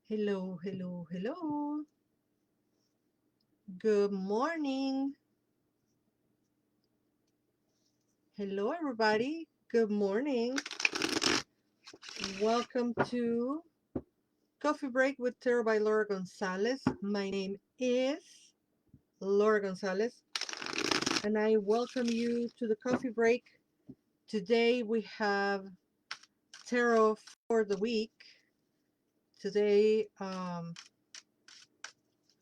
Hello, hello, hello. Good morning. Hello, everybody. Good morning. Welcome to Coffee Break with Tarot by Laura González. My name is Laura González, and I welcome you to the Coffee Break. Today we have tarot for the week. Today,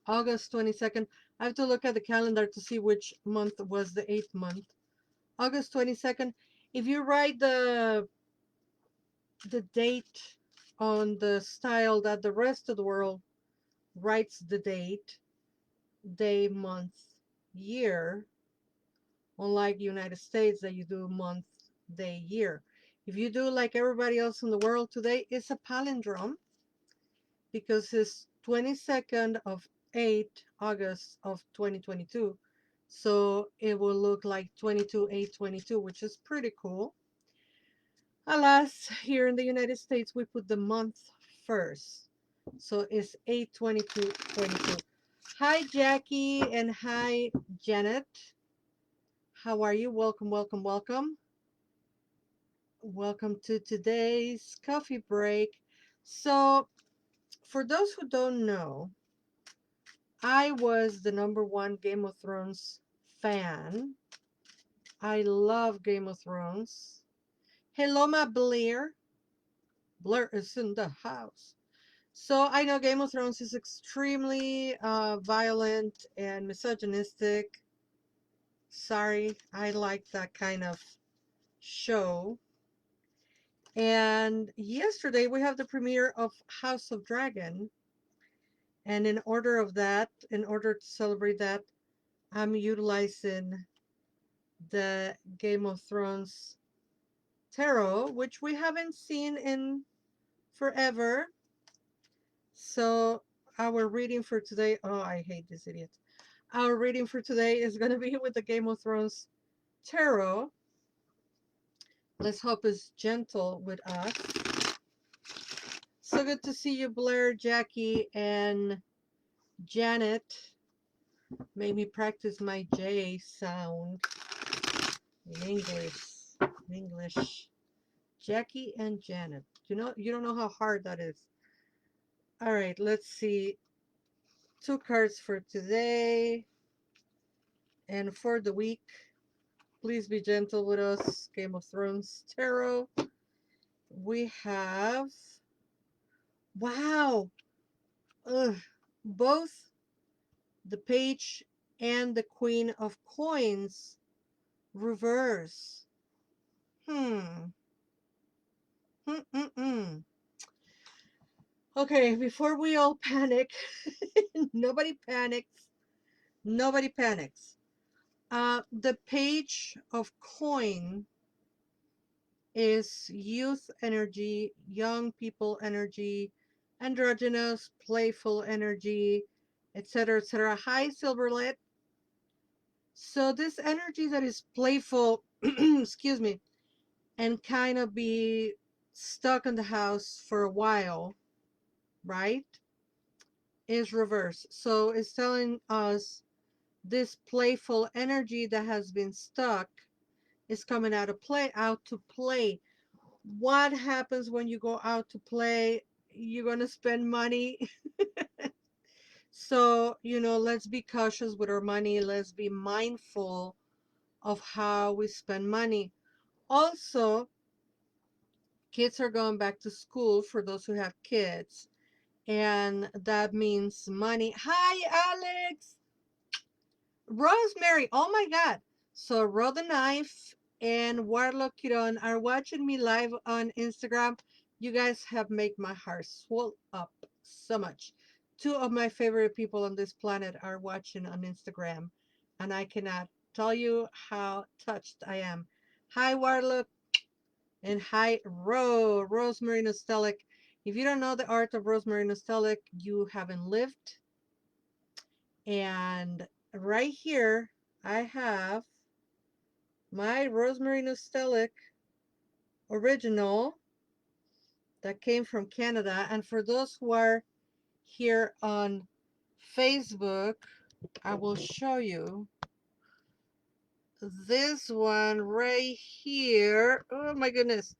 August 22nd. I have to look at the calendar to see which month was the 8th month. August 22nd. If you write the date on the style that the rest of the world writes the date, day, month, year, unlike United States that you do month, day, year. If you do like everybody else in the world today, it's a palindrome because it's 22nd of 8 August of 2022. So it will look like 22/8/22, which is pretty cool. Alas, here in the United States, we put the month first. So it's 8/22/22. Hi, Jackie, and hi, Janet. How are you? Welcome, welcome, welcome. Welcome to today's coffee break. So, for those who don't know, I was the #1 Game of Thrones fan. I love Game of Thrones. Hello, my Blair. Blair is in the house. So I know Game of Thrones is extremely violent and misogynistic. Sorry, I like that kind of show. And yesterday we have the premiere of House of Dragon. And in order to celebrate that, I'm utilizing the Game of Thrones tarot, which we haven't seen in forever. So our reading for today, oh, I hate this idiot. Our reading for today is going to be with the Game of Thrones tarot. Let's hope it's gentle with us. So good to see you, Blair, Jackie, and Janet. Made me practice my J sound in English. In English. Jackie and Janet. You don't know how hard that is. All right, let's see. 2 cards for today and for the week. Please be gentle with us. Game of Thrones tarot. We have, wow, ugh, both the page and the Queen of Coins reverse. Hmm. Mm-mm-mm. Okay, before we all panic, nobody panics. Nobody panics. The page of coin is youth energy, young people energy, androgynous, playful energy, etc., etc. Hi, Silverlit. So this energy that is playful, excuse me, and kind of be stuck in the house for a while, right? Is reverse. So it's telling us this playful energy that has been stuck is coming out to play. What happens when you go out to play? You're going to spend money. So, let's be cautious with our money. Let's be mindful of how we spend money. Also, kids are going back to school for those who have kids, and that means money. Hi, Alex. Rosemary. Oh my God. So, Roll the Knife and Warlock Kiron are watching me live on Instagram. You guys have made my heart swell up so much. 2 of my favorite people on this planet are watching on Instagram, and I cannot tell you how touched I am. Hi, Warlock. And hi, Rosemary Nostalgic. If you don't know the art of Rosemary Nostalgic, you haven't lived. And right here, I have my Rosemary Nostalgic original that came from Canada. And for those who are here on Facebook, I will show you this one right here. Oh my goodness.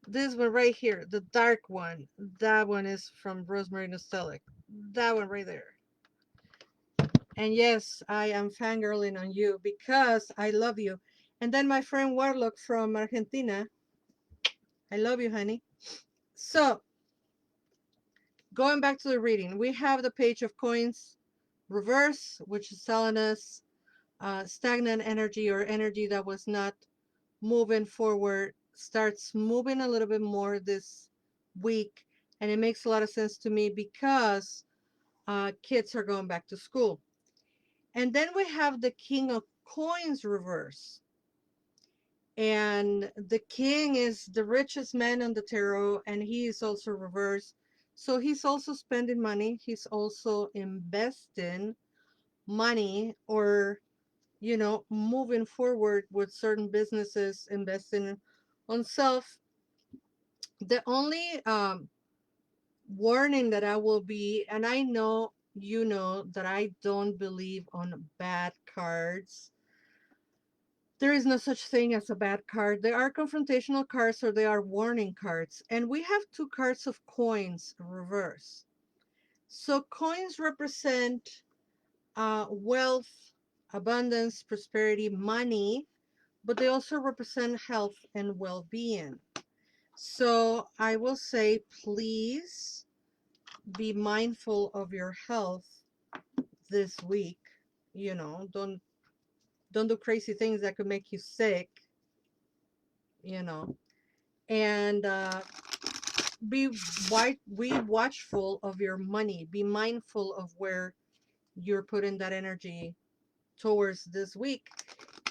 This one right here, the dark one. That one is from Rosemary Nostalgic. That one right there. And yes, I am fangirling on you because I love you. And then my friend Warlock from Argentina. I love you, honey. So, going back to the reading, we have the page of coins reverse, which is telling us stagnant energy or energy that was not moving forward starts moving a little bit more this week. And it makes a lot of sense to me because kids are going back to school. And then we have the King of Coins reverse. And the king is the richest man on the tarot, and he is also reversed. So he's also spending money. He's also investing money, or, moving forward with certain businesses, investing on self. The only warning that I will be, and I know that I don't believe on bad cards. There is no such thing as a bad card. They are confrontational cards or they are warning cards. And we have two cards of coins reverse. So coins represent wealth, abundance, prosperity, money, but they also represent health and well-being. So I will say, please be mindful of your health this week. Don't do crazy things that could make you sick. You know, and be watchful of your money. Be mindful of where you're putting that energy towards this week.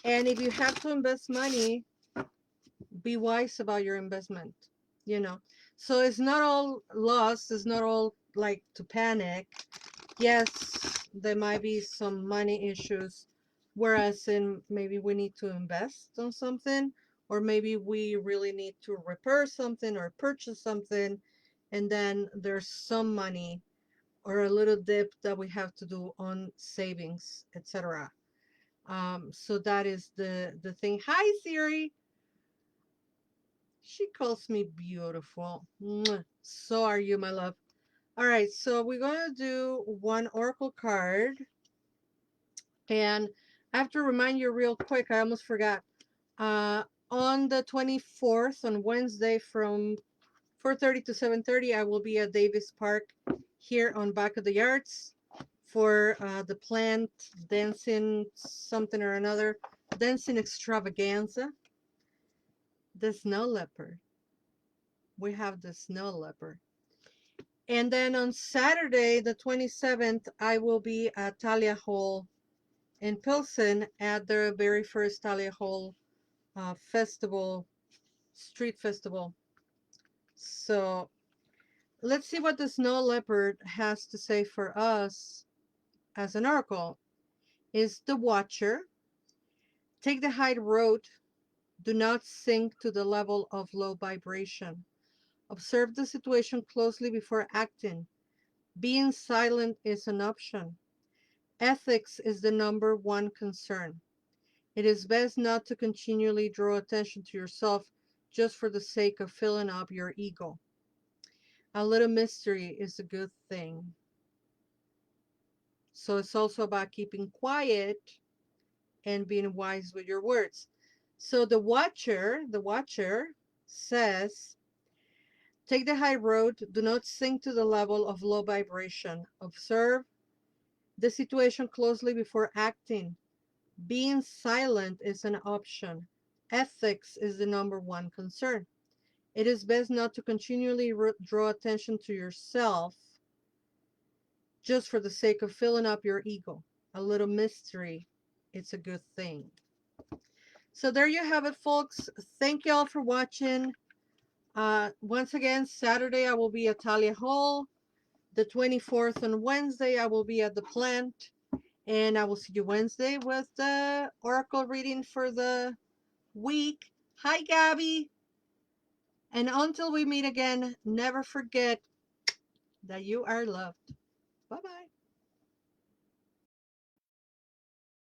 And if you have to invest money, be wise about your investment. you know so it's not all lost. It's not all like to panic. Yes, there might be some money issues, whereas in maybe we need to invest on something, or maybe we really need to repair something or purchase something, and then there's some money or a little dip that we have to do on savings, etc. So that is the thing. Hi, Siri. She calls me beautiful. Mwah. So are you, my love. All right, so we're going to do one oracle card. And I have to remind you real quick, I almost forgot. Uh, on the 24th, on Wednesday, from 4:30 to 7:30, I will be at Davis Park here on Back of the Yards for the plant dancing something or another, dancing extravaganza. The snow leopard. We have the snow leopard. And then on Saturday, the 27th, I will be at Talia Hall in Pilsen at their very first Talia Hall festival, street festival. So let's see what the snow leopard has to say for us as an oracle. Is the watcher. Take the high road. Do not sink to the level of low vibration. Observe the situation closely before acting. Being silent is an option. Ethics is the number one concern. It is best not to continually draw attention to yourself just for the sake of filling up your ego. A little mystery is a good thing. So it's also about keeping quiet and being wise with your words. So the watcher says, take the high road, do not sink to the level of low vibration. Observe the situation closely before acting. Being silent is an option. Ethics is the number one concern. It is best not to continually draw attention to yourself just for the sake of filling up your ego. A little mystery, it's a good thing. So there you have it, folks. Thank you all for watching. Once again, Saturday I will be at Talia Hall. The 24th on Wednesday I will be at the plant. And I will see you Wednesday with the oracle reading for the week. Hi, Gabby. And until we meet again, never forget, that you are loved. Bye bye.